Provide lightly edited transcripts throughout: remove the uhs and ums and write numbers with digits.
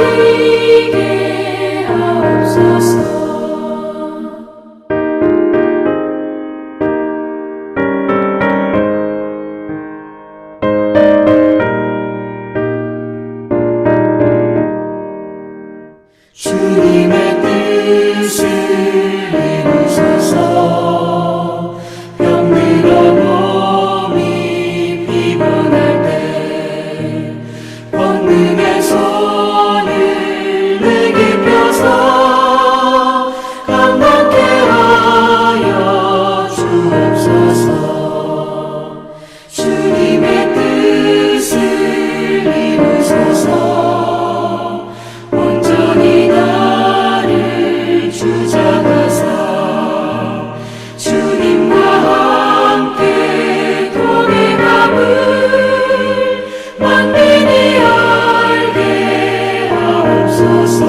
살리게 하옵소서. 주님의 뜻을 이루소서. 병들어 몸이 피곤할 때 권능의 손을 내게 펴서 강건케 하여 주옵소서. 주님의 뜻을 이루소서. 온전히 나를 주장하사 주님과 함께 동행함을 만민이 알게 하옵소서.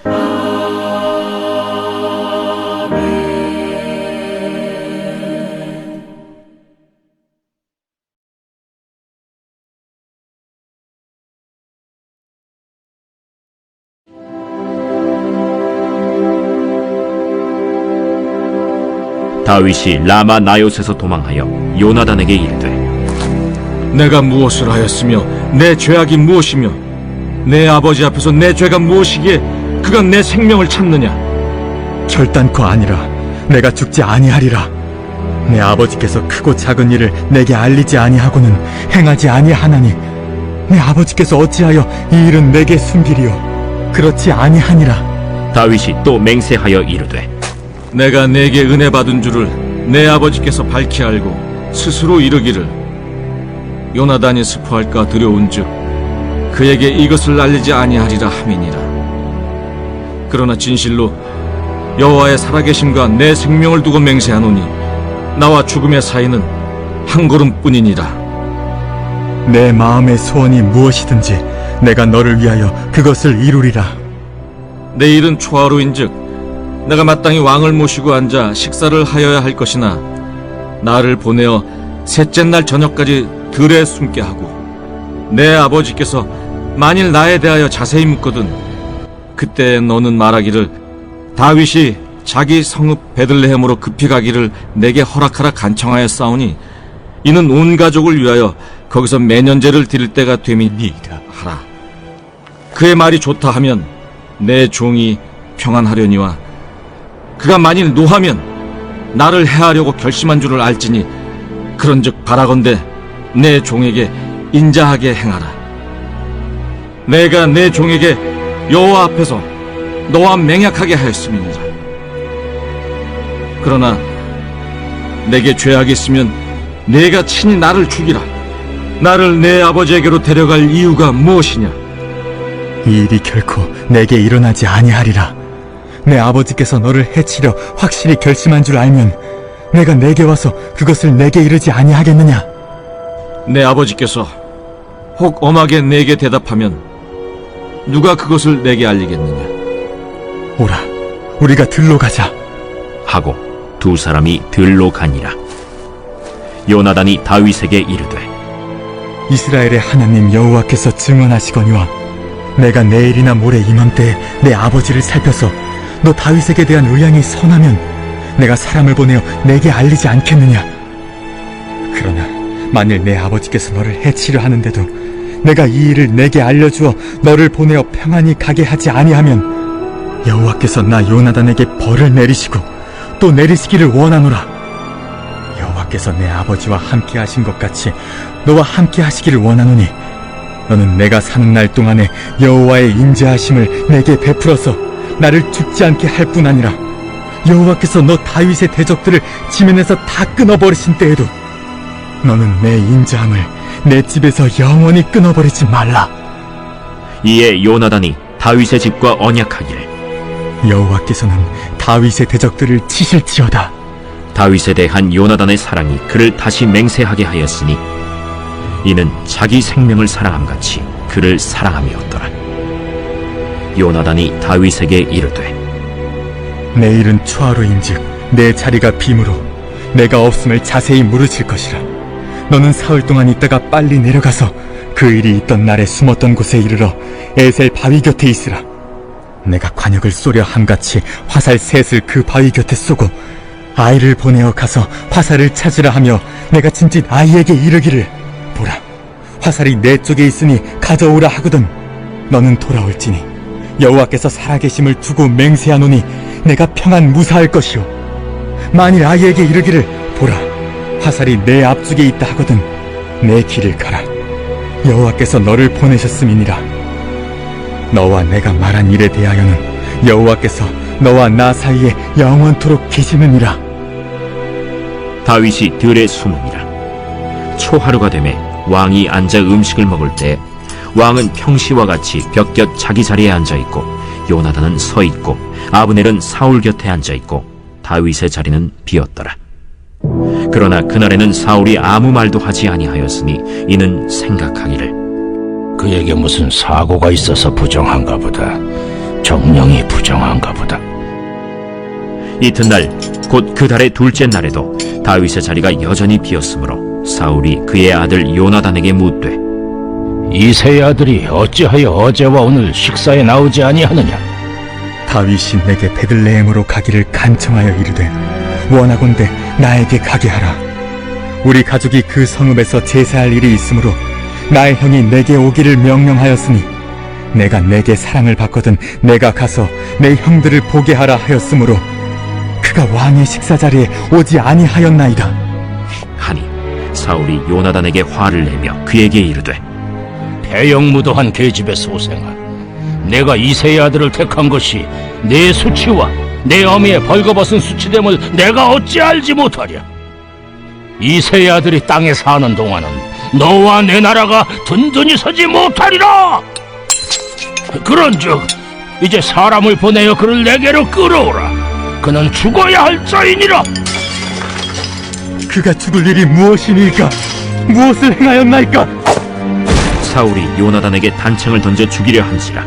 아멘. 다윗이 라마 나요스에서 도망하여 요나단에게 이르되, 내가 무엇을 하였으며 내 죄악이 무엇이며 내 아버지 앞에서 내 죄가 무엇이기에 그가 내 생명을 찾느냐? 결단코 아니라 내가 죽지 아니하리라. 내 아버지께서 크고 작은 일을 내게 알리지 아니하고는 행하지 아니하나니 내 아버지께서 어찌하여 이 일은 내게 숨기리요? 그렇지 아니하니라. 다윗이 또 맹세하여 이르되, 내가 내게 은혜 받은 줄을 내 아버지께서 밝히 알고 스스로 이르기를 요나단이 스포할까 두려운즉 그에게 이것을 알리지 아니하리라 함이니라. 그러나 진실로 여호와의 살아계심과 내 생명을 두고 맹세하노니 나와 죽음의 사이는 한 걸음뿐이니라. 내 마음의 소원이 무엇이든지 내가 너를 위하여 그것을 이루리라. 내일은 초하루인즉 내가 마땅히 왕을 모시고 앉아 식사를 하여야 할 것이나 나를 보내어 셋째 날 저녁까지 들에 숨게 하고 내 아버지께서 만일 나에 대하여 자세히 묻거든 그때 너는 말하기를 다윗이 자기 성읍 베들레헴으로 급히 가기를 내게 허락하라 간청하였사오니 이는 온 가족을 위하여 거기서 매년제를 드릴 때가 됨이니이다 하라. 그의 말이 좋다 하면 내 종이 평안하려니와 그가 만일 노하면 나를 해하려고 결심한 줄을 알지니 그런즉 바라건대 내 종에게 인자하게 행하라. 내가 내 종에게 여호와 앞에서 너와 맹약하게 하였음이니라. 그러나 내게 죄악이 있으면 내가 친히 나를 죽이라. 나를 내 아버지에게로 데려갈 이유가 무엇이냐? 이 일이 결코 내게 일어나지 아니하리라. 내 아버지께서 너를 해치려 확실히 결심한 줄 알면 내가 내게 와서 그것을 내게 이르지 아니하겠느냐? 내 아버지께서 혹 엄하게 내게 대답하면 누가 그것을 내게 알리겠느냐? 오라, 우리가 들로 가자. 하고 두 사람이 들로 가니라. 요나단이 다윗에게 이르되, 이스라엘의 하나님 여호와께서 증언하시거니와 내가 내일이나 모레 이맘때에 내 아버지를 살펴서 너 다윗에게 대한 의향이 선하면 내가 사람을 보내어 내게 알리지 않겠느냐? 그러나 만일 내 아버지께서 너를 해치려 하는데도 내가 이 일을 내게 알려주어 너를 보내어 평안히 가게 하지 아니하면 여호와께서 나 요나단에게 벌을 내리시고 또 내리시기를 원하노라. 여호와께서 내 아버지와 함께 하신 것 같이 너와 함께 하시기를 원하노니 너는 내가 사는 날 동안에 여호와의 인자하심을 내게 베풀어서 나를 죽지 않게 할 뿐 아니라 여호와께서 너 다윗의 대적들을 지면에서 다 끊어버리신 때에도 너는 내 인자함을 내 집에서 영원히 끊어버리지 말라. 이에 요나단이 다윗의 집과 언약하기를, 여호와께서는 다윗의 대적들을 치실지어다. 다윗에 대한 요나단의 사랑이 그를 다시 맹세하게 하였으니 이는 자기 생명을 사랑함같이 그를 사랑함이었더라. 요나단이 다윗에게 이르되, 내일은 초하루인즉 내 자리가 빔으로 내가 없음을 자세히 물으실 것이라. 너는 사흘 동안 있다가 빨리 내려가서 그 일이 있던 날에 숨었던 곳에 이르러 에셀 바위 곁에 있으라. 내가 관역을 쏘려 함같이 화살 셋을 그 바위 곁에 쏘고 아이를 보내어 가서 화살을 찾으라 하며 내가 짐짓 아이에게 이르기를 보라, 화살이 내 쪽에 있으니 가져오라 하거든 너는 돌아올지니 여호와께서 살아계심을 두고 맹세하노니 내가 평안 무사할 것이요, 만일 아이에게 이르기를 보라, 화살이 내 앞쪽에 있다 하거든 내 길을 가라, 여호와께서 너를 보내셨음이니라. 너와 내가 말한 일에 대하여는 여호와께서 너와 나 사이에 영원토록 계시느니라. 다윗이 들에 숨으니라. 초하루가 되매 왕이 앉아 음식을 먹을 때 왕은 평시와 같이 벽곁 자기 자리에 앉아있고 요나단은 서있고 아브넬은 사울 곁에 앉아있고 다윗의 자리는 비었더라. 그러나 그날에는 사울이 아무 말도 하지 아니하였으니 이는 생각하기를 그에게 무슨 사고가 있어서 부정한가 보다. 정령이 부정한가 보다. 이튿날 곧 그 달의 둘째 날에도 다윗의 자리가 여전히 비었으므로 사울이 그의 아들 요나단에게 묻되 이새의 아들이 어찌하여 어제와 오늘 식사에 나오지 아니하느냐? 다윗이 내게 베들레헴으로 가기를 간청하여 이르되 원하건대 나에게 가게 하라. 우리 가족이 그 성읍에서 제사할 일이 있으므로 나의 형이 내게 오기를 명령하였으니 내가 내게 사랑을 받거든 내가 가서 내 형들을 보게 하라 하였으므로 그가 왕의 식사 자리에 오지 아니하였나이다 하니 사울이 요나단에게 화를 내며 그에게 이르되 배영무도한 계집의 소생아, 내가 이새의 아들을 택한 것이 내 수치와 내 어미의 벌거벗은 수치됨을 내가 어찌 알지 못하랴? 이새의 아들이 땅에 사는 동안은 너와 내 나라가 든든히 서지 못하리라. 그런즉 이제 사람을 보내어 그를 내게로 끌어오라. 그는 죽어야 할 자이니라. 그가 죽을 일이 무엇이니까? 무엇을 행하였나이까? 사울이 요나단에게 단창을 던져 죽이려 한지라.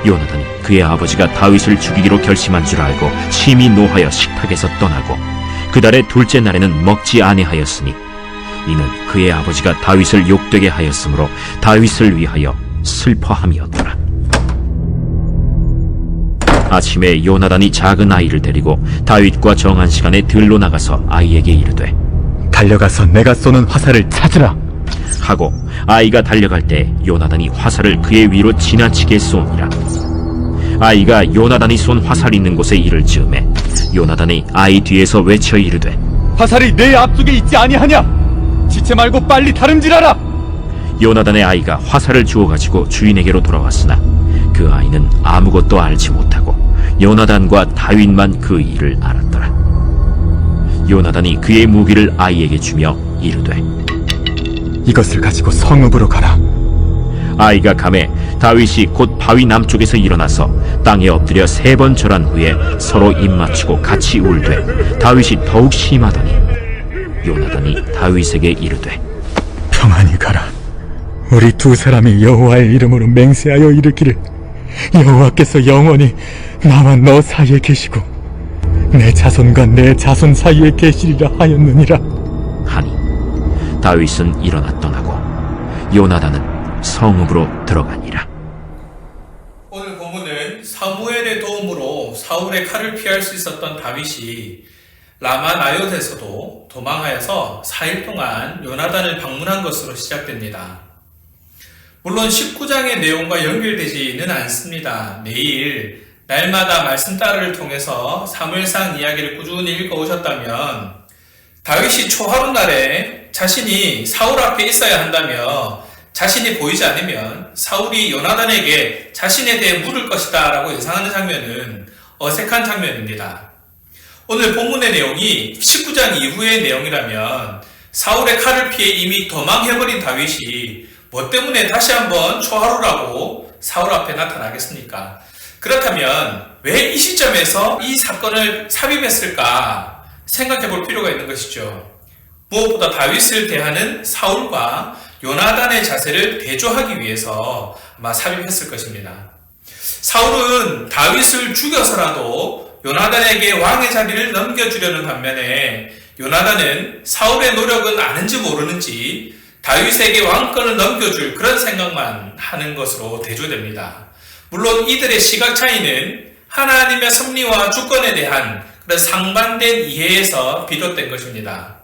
요나단이 그의 아버지가 다윗을 죽이기로 결심한 줄 알고 심히 노하여 식탁에서 떠나고 그 달의 둘째 날에는 먹지 아니하였으니 이는 그의 아버지가 다윗을 욕되게 하였으므로 다윗을 위하여 슬퍼함이었더라. 아침에 요나단이 작은 아이를 데리고 다윗과 정한 시간에 들로 나가서 아이에게 이르되 달려가서 내가 쏘는 화살을 찾으라 하고 아이가 달려갈 때 요나단이 화살을 그의 위로 지나치게 쏘니라. 아이가 요나단이 쏜 화살 있는 곳에 이를 즈음에 요나단이 아이 뒤에서 외쳐 이르되 화살이 내 앞쪽에 있지 아니하냐? 지체 말고 빨리 다름질하라. 요나단의 아이가 화살을 주워가지고 주인에게로 돌아왔으나 그 아이는 아무것도 알지 못하고 요나단과 다윗만 그 일을 알았더라. 요나단이 그의 무기를 아이에게 주며 이르되 이것을 가지고 성읍으로 가라. 아이가 가매 다윗이 곧 바위 남쪽에서 일어나서 땅에 엎드려 3번 절한 후에 서로 입맞추고 같이 울되 다윗이 더욱 심하더니 요나단이 다윗에게 이르되 평안히 가라. 우리 두 사람이 여호와의 이름으로 맹세하여 이르기를 여호와께서 영원히 나와 너 사이에 계시고 내 자손과 내 자손 사이에 계시리라 하였느니라 하니 다윗은 일어나 떠나고 요나단은 성읍으로 들어가니라. 오늘 본문은 사무엘의 도움으로 사울의 칼을 피할 수 있었던 다윗이 라마 나요트에서도 도망하여서 4일 동안 요나단을 방문한 것으로 시작됩니다. 물론 19장의 내용과 연결되지는 않습니다. 매일 날마다 말씀 따르를 통해서 사무엘상 이야기를 꾸준히 읽어오셨다면 다윗이 초하루 날에 자신이 사울 앞에 있어야 한다며 자신이 보이지 않으면 사울이 요나단에게 자신에 대해 물을 것이다 라고 예상하는 장면은 어색한 장면입니다. 오늘 본문의 내용이 19장 이후의 내용이라면 사울의 칼을 피해 이미 도망해버린 다윗이 뭐 때문에 다시 한번 초하루라고 사울 앞에 나타나겠습니까? 그렇다면 왜 이 시점에서 이 사건을 삽입했을까 생각해 볼 필요가 있는 것이죠. 무엇보다 다윗을 대하는 사울과 요나단의 자세를 대조하기 위해서 아마 삽입했을 것입니다. 사울은 다윗을 죽여서라도 요나단에게 왕의 자리를 넘겨주려는 반면에 요나단은 사울의 노력은 아는지 모르는지 다윗에게 왕권을 넘겨줄 그런 생각만 하는 것으로 대조됩니다. 물론 이들의 시각 차이는 하나님의 섭리와 주권에 대한 그런 상반된 이해에서 비롯된 것입니다.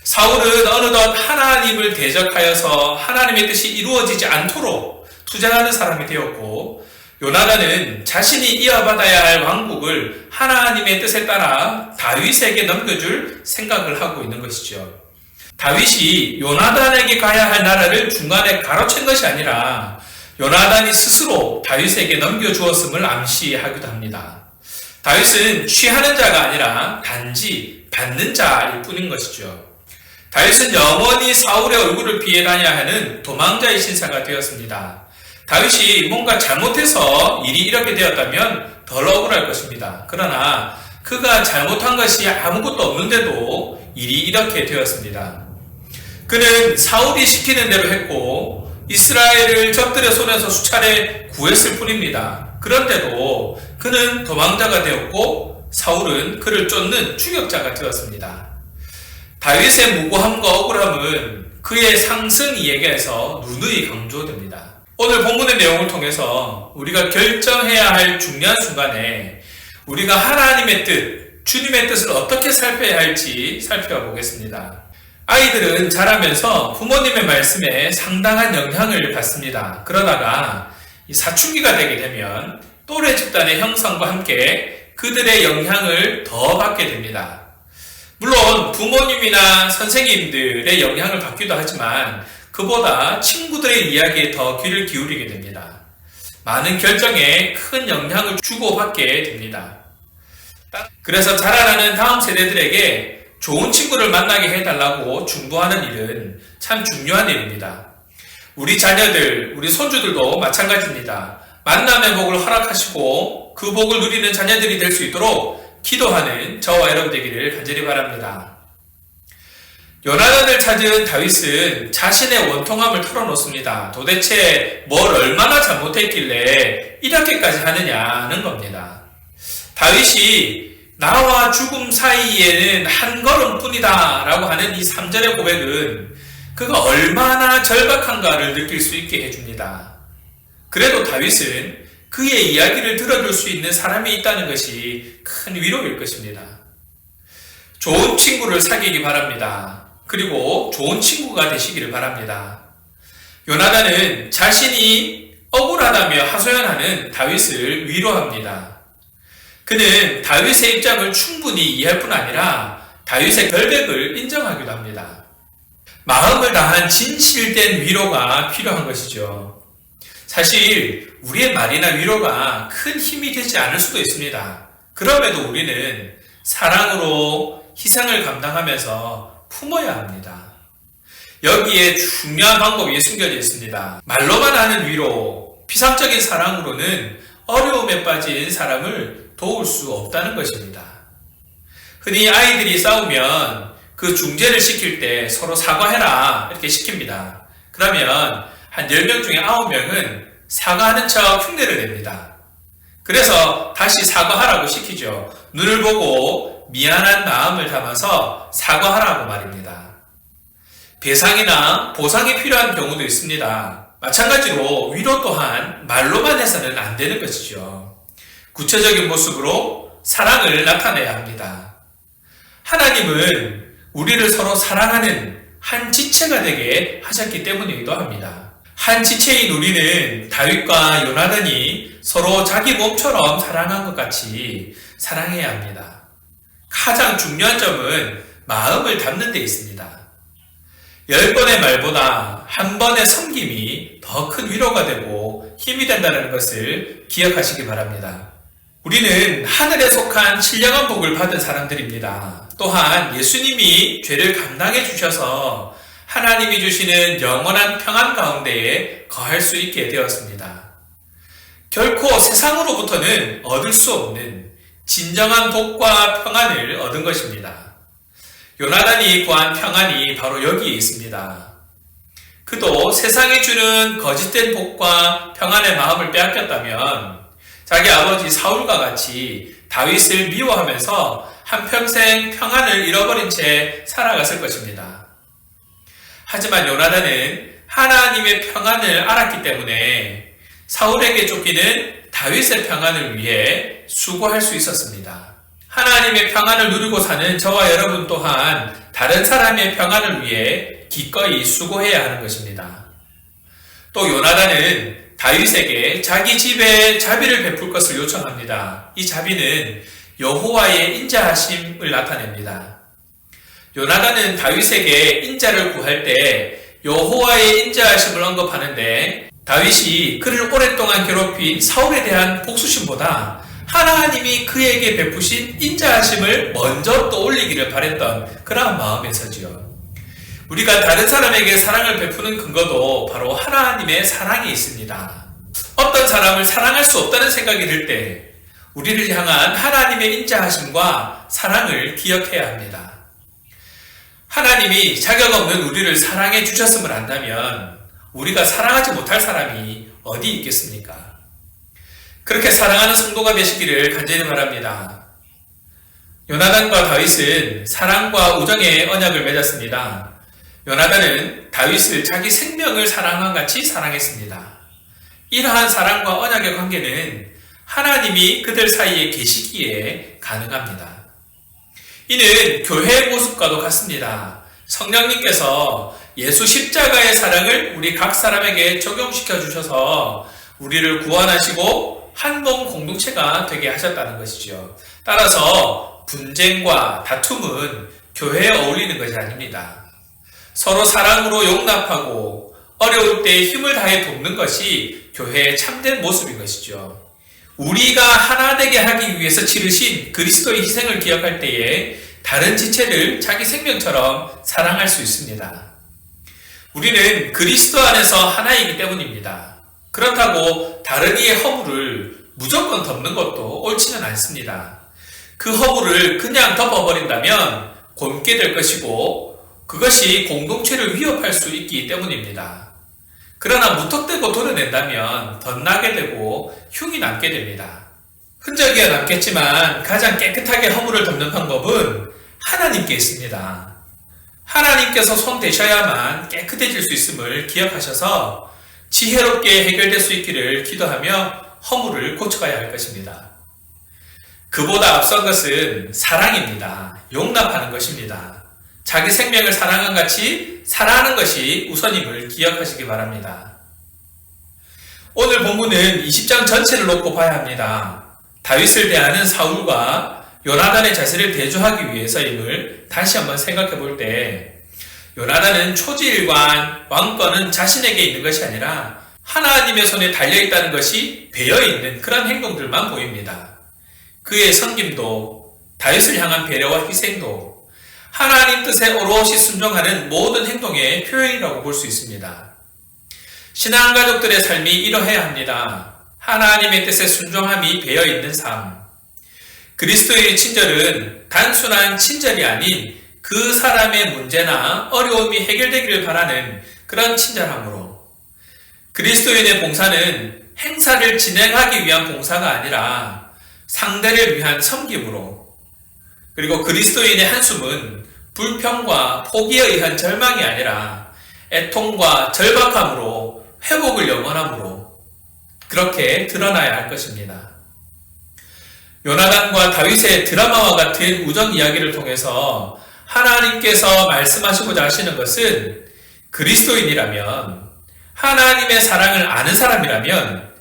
사울은 어느덧 하나님을 대적하여서 하나님의 뜻이 이루어지지 않도록 투쟁하는 사람이 되었고, 요나단은 자신이 이어받아야 할 왕국을 하나님의 뜻에 따라 다윗에게 넘겨줄 생각을 하고 있는 것이죠. 다윗이 요나단에게 가야 할 나라를 중간에 가로챈 것이 아니라 요나단이 스스로 다윗에게 넘겨주었음을 암시하기도 합니다. 다윗은 취하는 자가 아니라 단지 받는 자일 뿐인 것이죠. 다윗은 영원히 사울의 얼굴을 피해 다녀야 하는 도망자의 신세가 되었습니다. 다윗이 뭔가 잘못해서 일이 이렇게 되었다면 덜 억울할 것입니다. 그러나 그가 잘못한 것이 아무것도 없는데도 일이 이렇게 되었습니다. 그는 사울이 시키는 대로 했고 이스라엘을 적들의 손에서 수차례 구했을 뿐입니다. 그런데도 그는 도망자가 되었고 사울은 그를 쫓는 추격자가 되었습니다. 다윗의 무고함과 억울함은 그의 상승 이야기에서 누누이 강조됩니다. 오늘 본문의 내용을 통해서 우리가 결정해야 할 중요한 순간에 우리가 하나님의 뜻, 주님의 뜻을 어떻게 살펴야 할지 살펴보겠습니다. 아이들은 자라면서 부모님의 말씀에 상당한 영향을 받습니다. 그러다가 사춘기가 되게 되면 또래 집단의 형성과 함께 그들의 영향을 더 받게 됩니다. 물론 부모님이나 선생님들의 영향을 받기도 하지만 그보다 친구들의 이야기에 더 귀를 기울이게 됩니다. 많은 결정에 큰 영향을 주고받게 됩니다. 그래서 자라나는 다음 세대들에게 좋은 친구를 만나게 해달라고 중보하는 일은 참 중요한 일입니다. 우리 자녀들, 우리 손주들도 마찬가지입니다. 만남의 복을 허락하시고 그 복을 누리는 자녀들이 될 수 있도록 기도하는 저와 여러분 되기를 간절히 바랍니다. 요나단을 찾은 다윗은 자신의 원통함을 털어놓습니다. 도대체 뭘 얼마나 잘못했길래 이렇게까지 하느냐는 겁니다. 다윗이 나와 죽음 사이에는 한 걸음뿐이다 라고 하는 이 3절의 고백은 그가 얼마나 절박한가를 느낄 수 있게 해줍니다. 그래도 다윗은 그의 이야기를 들어줄 수 있는 사람이 있다는 것이 큰 위로일 것입니다. 좋은 친구를 사귀기 바랍니다. 그리고 좋은 친구가 되시기를 바랍니다. 요나단은 자신이 억울하다며 하소연하는 다윗을 위로합니다. 그는 다윗의 입장을 충분히 이해할 뿐 아니라 다윗의 결백을 인정하기도 합니다. 마음을 다한 진실된 위로가 필요한 것이죠. 사실 우리의 말이나 위로가 큰 힘이 되지 않을 수도 있습니다. 그럼에도 우리는 사랑으로 희생을 감당하면서 품어야 합니다. 여기에 중요한 방법이 숨겨져 있습니다. 말로만 하는 위로, 피상적인 사랑으로는 어려움에 빠진 사람을 도울 수 없다는 것입니다. 흔히 아이들이 싸우면 그 중재를 시킬 때 서로 사과해라 이렇게 시킵니다. 그러면 한 10명 중에 9명은 사과하는 척 흉내를 냅니다. 그래서 다시 사과하라고 시키죠. 눈을 보고 미안한 마음을 담아서 사과하라고 말입니다. 배상이나 보상이 필요한 경우도 있습니다. 마찬가지로 위로 또한 말로만 해서는 안 되는 것이죠. 구체적인 모습으로 사랑을 나타내야 합니다. 하나님은 우리를 서로 사랑하는 한 지체가 되게 하셨기 때문이기도 합니다. 한 지체인 우리는 다윗과 요나단이 서로 자기 몸처럼 사랑한 것 같이 사랑해야 합니다. 가장 중요한 점은 마음을 담는 데 있습니다. 10번의 말보다 한 번의 섬김이 더 큰 위로가 되고 힘이 된다는 것을 기억하시기 바랍니다. 우리는 하늘에 속한 신령한 복을 받은 사람들입니다. 또한 예수님이 죄를 감당해 주셔서 하나님이 주시는 영원한 평안 가운데에 거할 수 있게 되었습니다. 결코 세상으로부터는 얻을 수 없는 진정한 복과 평안을 얻은 것입니다. 요나단이 구한 평안이 바로 여기에 있습니다. 그도 세상이 주는 거짓된 복과 평안의 마음을 빼앗겼다면 자기 아버지 사울과 같이 다윗을 미워하면서 한평생 평안을 잃어버린 채 살아갔을 것입니다. 하지만 요나단은 하나님의 평안을 알았기 때문에 사울에게 쫓기는 다윗의 평안을 위해 수고할 수 있었습니다. 하나님의 평안을 누리고 사는 저와 여러분 또한 다른 사람의 평안을 위해 기꺼이 수고해야 하는 것입니다. 또 요나단은 다윗에게 자기 집에 자비를 베풀 것을 요청합니다. 이 자비는 여호와의 인자하심을 나타냅니다. 요나단은 다윗에게 인자를 구할 때 여호와의 인자하심을 언급하는데 다윗이 그를 오랫동안 괴롭힌 사울에 대한 복수심보다 하나님이 그에게 베푸신 인자하심을 먼저 떠올리기를 바랬던 그러한 마음에서지요. 우리가 다른 사람에게 사랑을 베푸는 근거도 바로 하나님의 사랑에 있습니다. 어떤 사람을 사랑할 수 없다는 생각이 들 때 우리를 향한 하나님의 인자하심과 사랑을 기억해야 합니다. 하나님이 자격 없는 우리를 사랑해 주셨음을 안다면 우리가 사랑하지 못할 사람이 어디 있겠습니까? 그렇게 사랑하는 성도가 되시기를 간절히 바랍니다. 요나단과 다윗은 사랑과 우정의 언약을 맺었습니다. 요나단은 다윗을 자기 생명을 사랑한 같이 사랑했습니다. 이러한 사랑과 언약의 관계는 하나님이 그들 사이에 계시기에 가능합니다. 이는 교회의 모습과도 같습니다. 성령님께서 예수 십자가의 사랑을 우리 각 사람에게 적용시켜 주셔서 우리를 구원하시고 한 몸 공동체가 되게 하셨다는 것이죠. 따라서 분쟁과 다툼은 교회에 어울리는 것이 아닙니다. 서로 사랑으로 용납하고 어려울 때 힘을 다해 돕는 것이 교회의 참된 모습인 것이죠. 우리가 하나 되게 하기 위해서 치르신 그리스도의 희생을 기억할 때에 다른 지체를 자기 생명처럼 사랑할 수 있습니다. 우리는 그리스도 안에서 하나이기 때문입니다. 그렇다고 다른 이의 허물을 무조건 덮는 것도 옳지는 않습니다. 그 허물을 그냥 덮어버린다면 곪게 될 것이고 그것이 공동체를 위협할 수 있기 때문입니다. 그러나 무턱대고 도려낸다면 덧나게 되고 흉이 남게 됩니다. 흔적이야 남겠지만 가장 깨끗하게 허물을 덮는 방법은 하나님께 있습니다. 하나님께서 손 대셔야만 깨끗해질 수 있음을 기억하셔서 지혜롭게 해결될 수 있기를 기도하며 허물을 고쳐가야 할 것입니다. 그보다 앞선 것은 사랑입니다. 용납하는 것입니다. 자기 생명을 사랑한 같이 사랑하는 것이 우선임을 기억하시기 바랍니다. 오늘 본문은 20장 전체를 놓고 봐야 합니다. 다윗을 대하는 사울과 요나단의 자세를 대조하기 위해서임을 다시 한번 생각해 볼 때 요나단은 초지일관, 왕권은 자신에게 있는 것이 아니라 하나님의 손에 달려있다는 것이 배어있는 그런 행동들만 보입니다. 그의 섬김도, 다윗을 향한 배려와 희생도 하나님 뜻에 오롯이 순종하는 모든 행동의 표현이라고 볼 수 있습니다. 신앙가족들의 삶이 이러해야 합니다. 하나님의 뜻에 순종함이 배어있는 삶. 그리스도의 친절은 단순한 친절이 아닌 그 사람의 문제나 어려움이 해결되기를 바라는 그런 친절함으로 그리스도인의 봉사는 행사를 진행하기 위한 봉사가 아니라 상대를 위한 섬김으로 그리고 그리스도인의 한숨은 불평과 포기에 의한 절망이 아니라 애통과 절박함으로 회복을 영원함으로 그렇게 드러나야 할 것입니다. 요나단과 다윗의 드라마와 같은 우정 이야기를 통해서 하나님께서 말씀하시고자 하시는 것은 그리스도인이라면 하나님의 사랑을 아는 사람이라면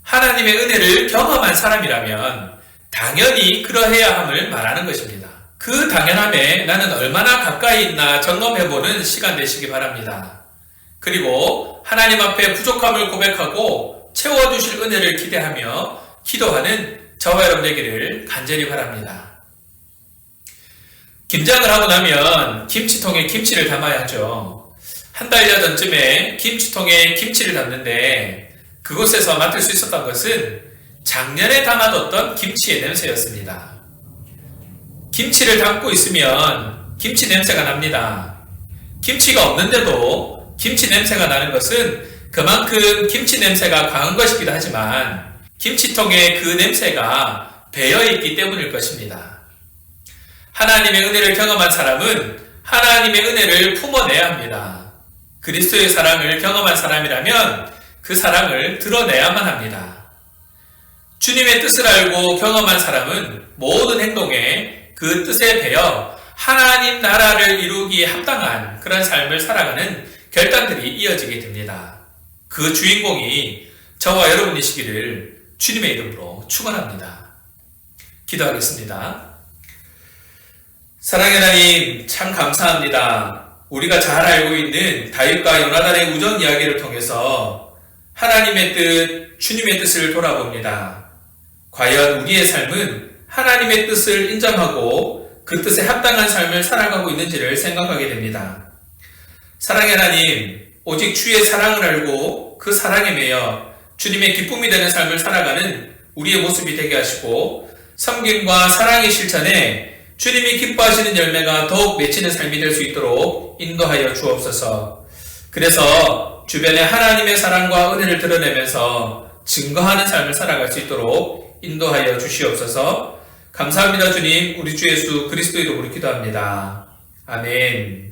하나님의 은혜를 경험한 사람이라면 당연히 그러해야 함을 말하는 것입니다. 그 당연함에 나는 얼마나 가까이 있나 점검해보는 시간 되시기 바랍니다. 그리고 하나님 앞에 부족함을 고백하고 채워주실 은혜를 기대하며 기도하는 저와 여러분 되기를 간절히 바랍니다. 김장을 하고 나면 김치통에 김치를 담아야죠. 한 달여 전쯤에 김치통에 김치를 담는데 그곳에서 맡을 수 있었던 것은 작년에 담아뒀던 김치의 냄새였습니다. 김치를 담고 있으면 김치 냄새가 납니다. 김치가 없는데도 김치 냄새가 나는 것은 그만큼 김치 냄새가 강한 것이기도 하지만 김치통에 그 냄새가 배어있기 때문일 것입니다. 하나님의 은혜를 경험한 사람은 하나님의 은혜를 품어내야 합니다. 그리스도의 사랑을 경험한 사람이라면 그 사랑을 드러내야만 합니다. 주님의 뜻을 알고 경험한 사람은 모든 행동에 그 뜻에 배어 하나님 나라를 이루기에 합당한 그런 삶을 살아가는 결단들이 이어지게 됩니다. 그 주인공이 저와 여러분이시기를 주님의 이름으로 축원합니다. 기도하겠습니다. 사랑의 하나님, 참 감사합니다. 우리가 잘 알고 있는 다윗과 요나단의 우정 이야기를 통해서 하나님의 뜻, 주님의 뜻을 돌아봅니다. 과연 우리의 삶은 하나님의 뜻을 인정하고 그 뜻에 합당한 삶을 살아가고 있는지를 생각하게 됩니다. 사랑의 하나님, 오직 주의 사랑을 알고 그 사랑에 매여 주님의 기쁨이 되는 삶을 살아가는 우리의 모습이 되게 하시고 섬김과 사랑의 실천에 주님이 기뻐하시는 열매가 더욱 맺히는 삶이 될 수 있도록 인도하여 주옵소서. 그래서 주변에 하나님의 사랑과 은혜를 드러내면서 증거하는 삶을 살아갈 수 있도록 인도하여 주시옵소서. 감사합니다 주님. 우리 주 예수 그리스도 이름으로 기도합니다. 아멘.